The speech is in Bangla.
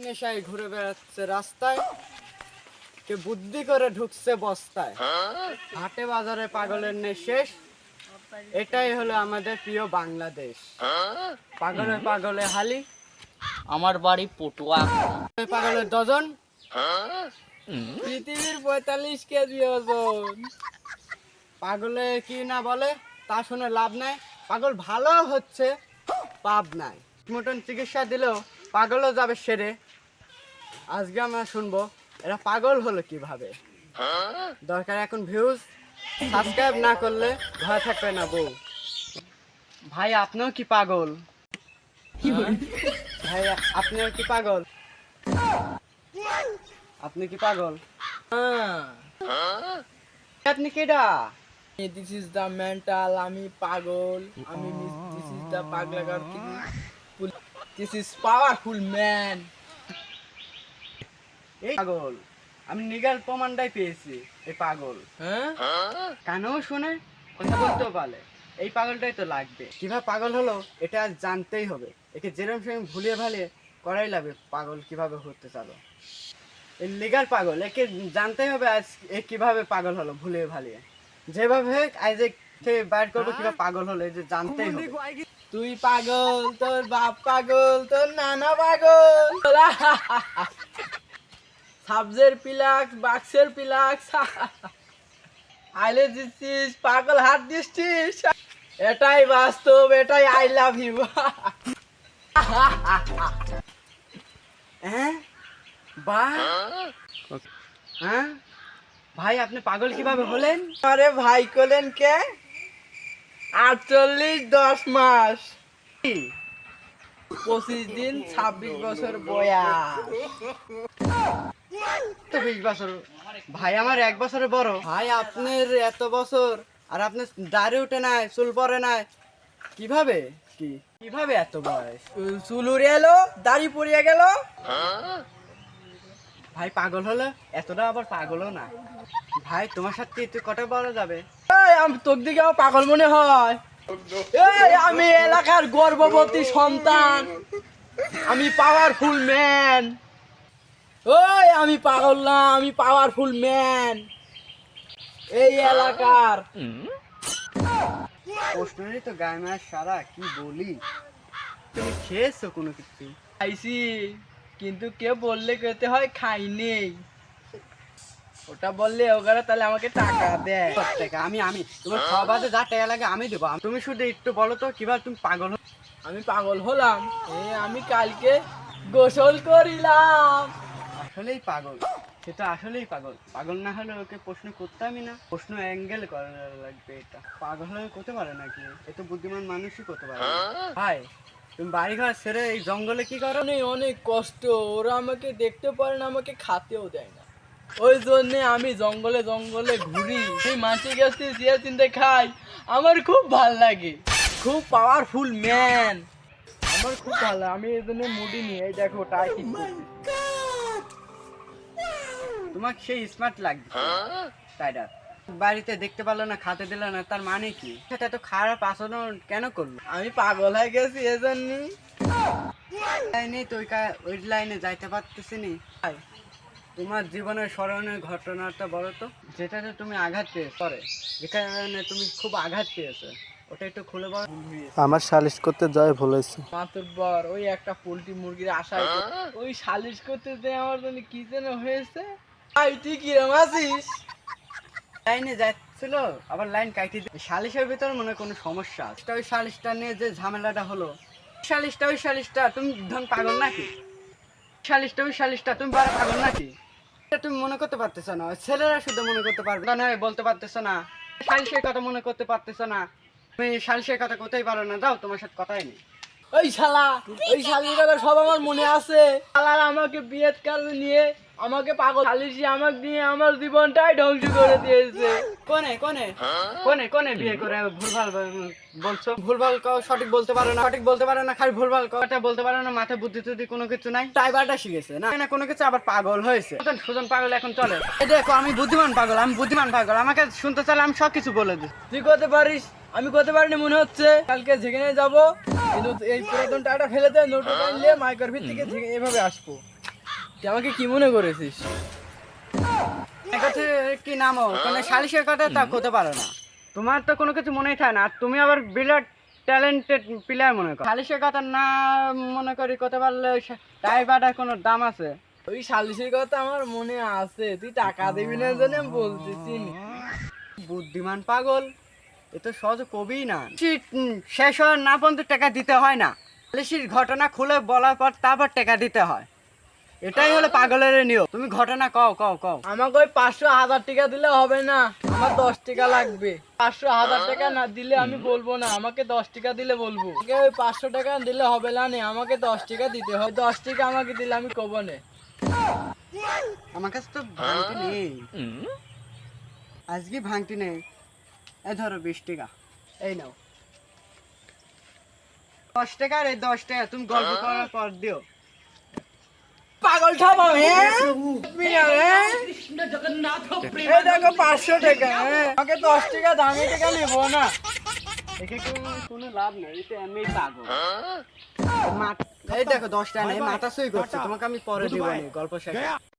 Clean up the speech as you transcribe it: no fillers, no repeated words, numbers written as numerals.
নেশায় ঘুরে বেড়াচ্ছে রাস্তায়, কে বুদ্ধি করে ঢুকছে বস্তায়। হাটে বাজারে পাগলের নেশেষ, এটাই হলো আমাদের প্রিয় বাংলাদেশ। পাগলে পাগলে হালি, আমার বাড়ি পটুয়া। পাগলের ডজন, পৃথিবীর 45 কেজি ওজন। পাগলে কি না বলে তা শুনে লাভ নাই, পাগল ভালো হচ্ছে পাপ নাই। মতন চিকিৎসা দিলেও পাগলও যাবে সেরে। আজকে আমরা শুনবো এরা পাগল হলো কিভাবে। দরকার এখন ভিউজ, সাবস্ক্রাইব না করলে ঘরে থাকবে না বউ। ভাই আপনিও কি পাগল? ভাই আপনিও কি পাগল? আপনি কি পাগল? আপনি কেডা? দিস ইজ দ্য মেন্টাল, আমি পাগল, আমি দিস ইজ দ্য পাগলা girl, this is powerful man. এই পাগল, আমি নিগাল প্রমাণটাই পেয়েছি। এই পাগল হ্যাঁ, কানেও শুনে, কথা বলতেও পারে। এই পাগলটাই তো লাগবে। কিভাবে পাগল হলো এটা আজ জানতেই হবে। একে যেরকম সেরকম ভুলিয়ে ভালিয়ে করাই লাগবে। পাগল কিভাবে হতে চালো, এই লিগাল পাগল, একে জানতেই হবে আজ এ কিভাবে পাগল হলো ভুলিয়ে ভালিয়ে। যেভাবে হোক আজ একে বাইর করবো কিভাবে পাগল হলো, এই যে জানতেই হবে। তুই পাগল, তোর বাপ পাগল, তোর নানা পাগল, সাবজের পিলাক্স, বাক্সের পিলাক্স, আইলে দিচ্ছিস, পাগল হাত দিচ্ছিস। এটাই বাস্তব, এটাই আই লাভ ইউ। হ্যাঁ বাহ, হ্যাঁ ভাই আপনি পাগল কিভাবে হলেন? আরে ভাই কলেন কে? 48 10 মাস 25 দিন 26 বছর বয়স। তো 20 বছর ভাই, আমার 1 বছরের বড়। ভাই আপনার এত বছর আর আপনার দাড়ি উঠে নাই, চুল পড়ে নাই, কিভাবে কিভাবে এত বয়স? চুল উড়ে এলো, দাড়ি পড়িয়ে গেল। ভাই পাগল হলো এতটা আবার পাগলও না। ভাই তোমার সাথে তুই কটা বলা যাবে? এই আমি তোর দিকে আমার পাগল মনে হয়? এই আমি এলাকার গর্ভবতী সন্তান, আমি পাওয়ারফুল ম্যান। ওই আমি পাগল না, আমি পাওয়ারফুল ম্যান এই এলাকার। প্রশ্নেরই তো গায়ে মায়ের সারা, কি বলি? তুমি খেয়েছো কোনো কিছু? খাইছি, কিন্তু কে বললে খেতে হয় খাই নেই। ওটা বললে ওখানে তাহলে আমাকে টাকা দেয়। টাকা আমি আমি তোমার খাওয়া বাদে যা টাকা লাগে আমি দেবো। তুমি শুধু একটু বলো তো কিভাবে তুমি পাগল হলে? আমি পাগল হলাম, আমি কালকে গোসল করিলাম। আসলেই পাগল, সেটা আসলেই পাগল। পাগল না হলে ওকে প্রশ্ন করতামই না। প্রশ্ন অ্যাঙ্গেল করা লাগবে। এটা পাগল হয়ে করতে পারে নাকি? এ তো বুদ্ধিমান মানুষই করতে পারে না। ভাই তুমি বাড়ি ঘর ছেড়ে এই জঙ্গলে কি করো? অনেক অনেক কষ্ট, ওরা আমাকে দেখতে পারে না, আমাকে খাতেও দেয় না। ওই জন্যে আমি জঙ্গলে জঙ্গলে ঘুরি, সেই মাছি গাছে চিয়া চিনতে খাই। আমার খুব ভাল লাগে, খুব পাওয়ারফুল ম্যান। আমার খুব ভালো, আমি এই জন্য মুডি নিয়ে এই দেখো টাই ঠিক করছি। তোমাকে সেই স্মার্ট লাগছে তাইটা। বাড়িতে দেখতে পারলো না, খাতে দিল না, তার মানে কি? সেটা তো খারাপ আচরণ কেন করলো? আমি পাগল হয়ে গেছি এজন্যই। লাইনে তো ওই লাইনে যাইতে পারতেছি নি। ভাই তোমার জীবনের স্মরণের ঘটনাটা বলো তো, যেটাতে তুমি আঘাত পেয়েছো, পরে যেখানে তুমি খুব আঘাত পেয়েছো, ওটা একটু খুলে বলো। আমার সালিশ করতে যাই ভুল হয়েছে। মাতুব্বর ওই একটা পোল্ট্রি মুরগির আশায় ওই সালিশ করতে যে আমার জন্য কি যেন হয়েছে। ভাই তুই কিরম আছিস? লাইনে যাচ্ছিল আবার লাইন কাটি দিয়ে। সালিশের ভিতরে মনে হয় কোনো সমস্যা আছে। ওই সালিশটা নিয়ে যে ঝামেলাটা হলো, ওই সালিশটা তুমি ধন পাগল নাকি? ওই সালিশটা তুমি বড় পাগল নাকি? এটা তুমি মনে করতে পারতেছো না। ছেলেরা শুধু মনে করতে পারবে না, বলতে পারতেছো না। সালিশের কথা মনে করতে পারতেছো না। তুমি সালিশের কথা কোথায় পারো না। যাও, তোমার সাথে কথাই নেই। ওই শালা, ওই শালির কথা সব আমার মনে আছে। শালার আমাকে বিয়ের কাজে নিয়ে আমাকে পাগল শালিশি আমাকে দিয়ে আমার জীবনটাই ধ্বংস করে দিয়েছে। কোনে কোনে কোনে কোনে বিয়ে করে ভুলভাল বলছো? ভুলভাল সঠিক বলতে পারো না, খালি ভুলভাল কথা বলতে পারো না। মাথায় বুদ্ধি টুদ্ধি কোনো কিছু নাই। ড্রাইভারটা শিখেছে না না কোনো কিছু, আবার পাগল হয়েছে। সুজন পাগল এখন চলে। এই দেখো আমি বুদ্ধিমান পাগল, আমাকে শুনতে চাইলে আমি সবকিছু বলে দিই। তুই করতে পারিস, আমি করতে পারিনি মনে হচ্ছে। কালকে যেখানে যাবো কিন্তু এই পুরাতন টাকাটা ফেলে দেয়, নোটটা নিয়ে মাইকের ভিত্তিকে এভাবে আসবো। তুই আমাকে কি মনে করেছিস? এর কাছে কি নামো কোনো সালিশের কথা তা করতে পারো না। তোমার তো কোনো কিছু মনেই থাকে না, আর তুমি আবার বিরাট ট্যালেন্টেড প্লেয়ার মনে করো। সালিশের কথা না মনে করি করতে পারলে টাই বাটার কোনো দাম আছে? ওই সালিশের কথা আমার মনে আছে, তুই টাকা দিবি না জানি আমি বলতেছি না। বুদ্ধিমান পাগল, এ তো সহজ কবি না। শেষ হওয়ার না পর্যন্ত টাকা দিতে হয় না, সালিশির ঘটনা খুলে বলার পর তারপর টাকা দিতে হয়। এটাই হলো পাগলের নিয়ম। তুমি ঘটনা কও কও কও। আমাকে ওই 500,000 টাকা দিলে হবে না, আমার 10 টাকা লাগবে। 500,000 টাকা না দিলে আমি বলবো না, আমাকে 10 টাকা দিলে বলবো। আমাকে ওই 500 টাকা দিলে হবে না, আমাকে 10 টাকা দিতে হবে। 10 টাকা আমাকে দিলে আমি কব না। আমার কাছে তো ভাঙতি নেই, আজকে ভাঙতি নেই। এই ধরো 20 টাকা, এই নাও 10 টাকা। আর এই 10 টাকা তুমি গল্প করার পর দিও। পাগল ঠাপ আমি, এই দেখো 500 টাকা, আমাকে 10 টাকা দামি টাকা নেবো না। একে কোনো লাভ নেই, এটা এমনি পাগল। এই দেখো 10 টাকা নেই, মাথা সই করছে। তোমাকে আমি পরে দিব, গল্প শেষ।